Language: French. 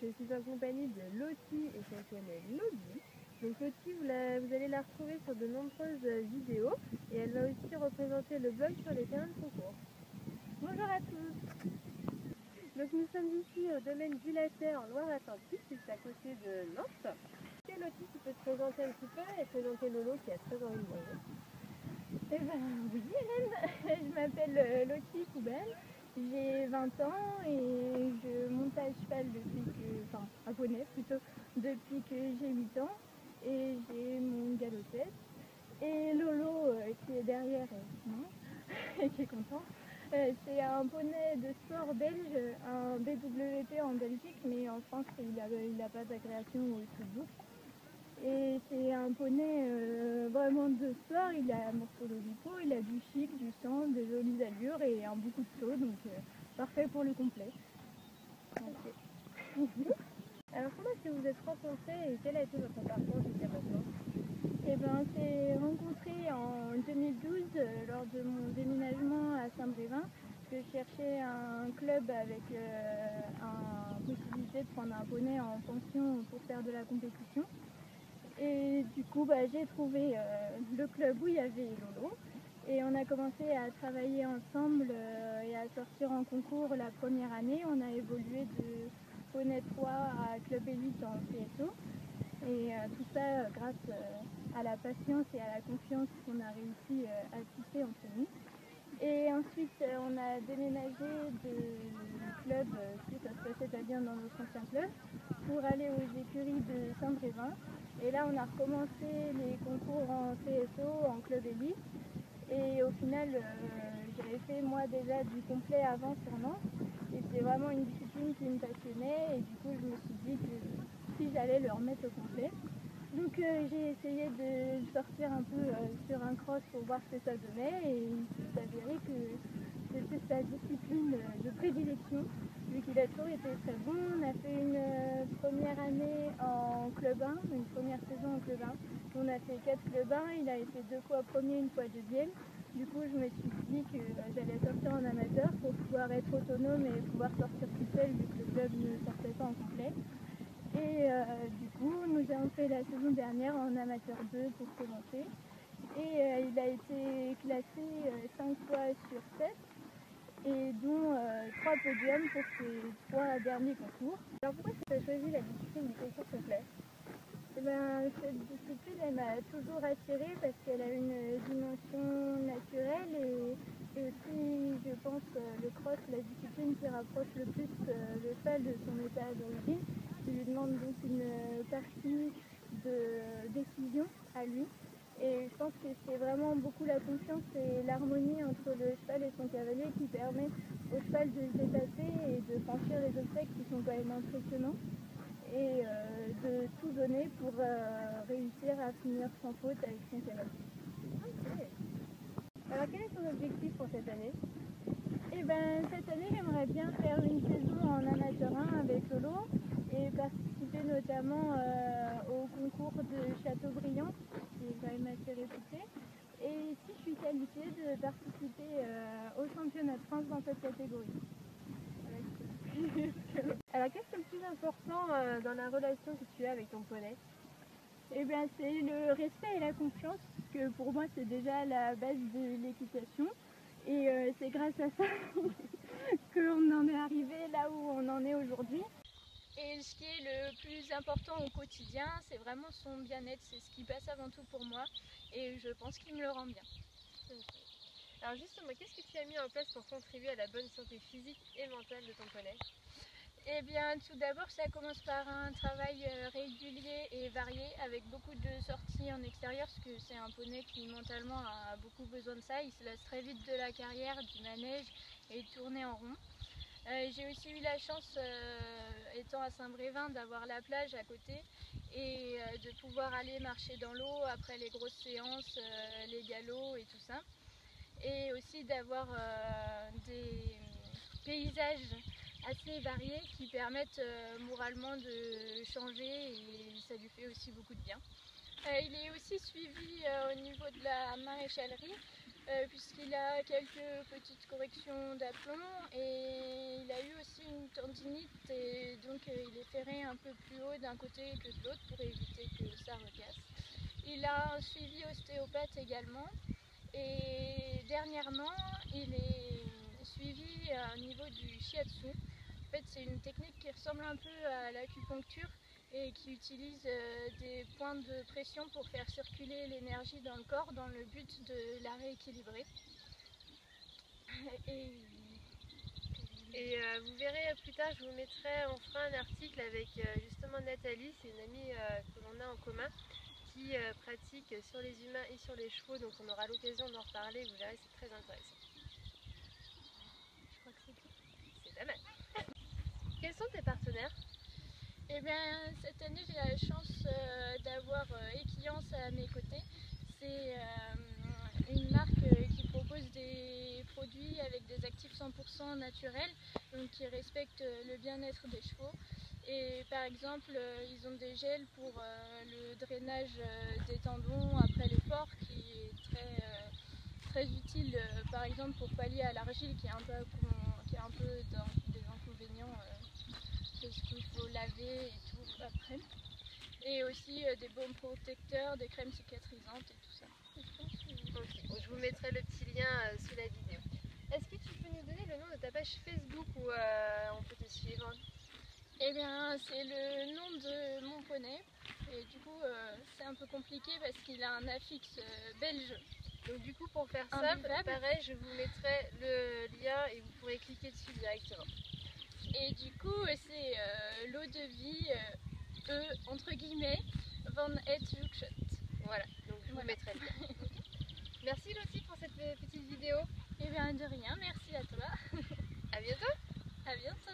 Je suis en compagnie de Lottie et sa chaîne Lobby. Donc Lottie, vous allez la retrouver sur de nombreuses vidéos et elle va aussi représenter le blog sur les terrains de concours. Bonjour à tous. Donc nous sommes ici au domaine du Later en Loire-Atlantique, juste à côté de Nantes. Est-ce que Lottie, tu peux te présenter un petit peu et présenter Lolo qui a très envie de manger? Eh ben oui Hélène, je m'appelle Lottie Poubelle, j'ai 20 ans et je monte à cheval à poney plutôt, depuis que j'ai 8 ans et j'ai mon galopette. Et Lolo qui est derrière et qui est content, c'est un poney de sport belge, un BWP en Belgique, mais en France il a pas d'agréation au Sud. Et c'est un poney vraiment de sport, il a un morceau d'olipo, il a du chic, du sang, des jolies allures et un beaucoup de saut, donc parfait pour le complet. Okay. Alors comment est-ce que vous êtes rencontrés et quel a été votre parcours jusqu'à maintenant? Eh ben, on s'est rencontrés en 2012 lors de mon déménagement à Saint-Brévin. Je cherchais un club avec possibilité de prendre un poney en pension pour faire de la compétition. Et du coup, j'ai trouvé le club où il y avait Lolo. Et on a commencé à travailler ensemble et à sortir en concours la première année. On a évolué de poney 3 à club élite en CSO. Et tout ça grâce à la patience et à la confiance qu'on a réussi à tisser entre nous. Et ensuite, on a déménagé de club, si ça se passait pas bien dans notre ancien club, pour aller aux écuries de Saint-Brévin. Et là, on a recommencé les concours en CSO, en club élite. Et au final, j'avais fait moi déjà du complet avant sur Nantes. Et c'est vraiment une discipline qui me passionnait. Et du coup, je me suis dit que si j'allais le remettre au complet. Donc j'ai essayé de sortir un peu sur un cross pour voir ce que ça donnait. Et il s'est avéré que c'était sa discipline de prédilection, vu qu'il a toujours été très bon. On a fait une première année en club 1, une première saison en club 1. On a fait 4 club 1, il a été 2 fois premier, une fois deuxième. Du coup, je me suis dit que j'allais sortir en amateur pour pouvoir être autonome et pouvoir sortir toute seule, vu que le club ne sortait pas en complet. Et du coup, nous avons fait la saison dernière en amateur 2 pour commencer. Et il a été classé 5 fois sur 7, et dont 3 podiums pour ses 3 derniers concours. Alors pourquoi tu as choisi la discipline du concours complet? Et cette discipline, elle m'a toujours attirée parce qu'elle a une dimension naturelle et aussi, je pense, le cross, la discipline qui rapproche le plus le cheval de son état d'origine, qui lui demande donc une partie de décision à lui. Et je pense que c'est vraiment beaucoup la confiance et l'harmonie entre le cheval et son cavalier qui permet au cheval de se dépasser et de franchir les obstacles qui sont quand même impressionnants. Et de tout donner pour réussir à finir sans faute avec son cavalier. Okay. Alors quel est ton objectif pour cette année? Et cette année j'aimerais bien faire une saison en amateur 1 avec Lolo et participer notamment au concours de Châteaubriand, qui est quand même assez réputé. Et si je suis qualifiée, de participer au championnat de France dans cette catégorie. Alors qu'est-ce qui est le plus important dans la relation que tu as avec ton poney? Eh bien c'est le respect et la confiance, parce que pour moi c'est déjà la base de l'équitation. Et c'est grâce à ça qu'on en est arrivé là où on en est aujourd'hui. Et ce qui est le plus important au quotidien, c'est vraiment son bien-être, c'est ce qui passe avant tout pour moi. Et je pense qu'il me le rend bien. Alors justement, qu'est-ce que tu as mis en place pour contribuer à la bonne santé physique et mentale de ton poney? Eh bien, tout d'abord, ça commence par un travail régulier et varié, avec beaucoup de sorties en extérieur, parce que c'est un poney qui mentalement a beaucoup besoin de ça. Il se lasse très vite de la carrière, du manège et de tourner en rond. J'ai aussi eu la chance, étant à Saint-Brévin, d'avoir la plage à côté et de pouvoir aller marcher dans l'eau après les grosses séances, les galops et tout ça. Et aussi d'avoir des paysages assez variés qui permettent moralement de changer et ça lui fait aussi beaucoup de bien. Il est aussi suivi au niveau de la maréchalerie puisqu'il a quelques petites corrections d'aplomb et il a eu aussi une tendinite et donc il est ferré un peu plus haut d'un côté que de l'autre pour éviter que ça recasse. Il a un suivi ostéopathe également et dernièrement il est suivi au niveau du shiatsu. En fait, c'est une technique qui ressemble un peu à l'acupuncture et qui utilise des points de pression pour faire circuler l'énergie dans le corps dans le but de la rééquilibrer. Et vous verrez plus tard, je vous mettrai, on fera un article avec justement Nathalie, c'est une amie que l'on a en commun, qui pratique sur les humains et sur les chevaux, donc on aura l'occasion d'en reparler, vous verrez, c'est très intéressant. Je crois que c'est tout. C'est pas mal. Quels sont tes partenaires? Eh bien, cette année, j'ai la chance d'avoir Equiance à mes côtés. C'est une marque qui propose des produits avec des actifs 100% naturels, donc qui respectent le bien-être des chevaux. Et par exemple, ils ont des gels pour le drainage des tendons après l'effort, qui est très utile, par exemple pour pallier à l'argile, qui est un peu des inconvénients. Parce qu'il faut laver et tout après. Et aussi des baumes protecteurs, des crèmes cicatrisantes et tout ça. Ok, bon, je vous mettrai le petit lien sous la vidéo. Est-ce que tu peux nous donner le nom de ta page Facebook où on peut te suivre? Eh bien, c'est le nom de mon poney. Et du coup, c'est un peu compliqué parce qu'il a un affixe belge. Donc du coup, pour faire simple, pareil, je vous mettrai le lien et vous pourrez cliquer dessus directement. Et du coup, c'est l'eau de vie, entre guillemets, Van Het Hoekschut. Voilà, donc je vous mettrai le lien. Okay. Merci Lottie pour cette petite vidéo. Eh bien, de rien, merci à toi. À bientôt. À bientôt.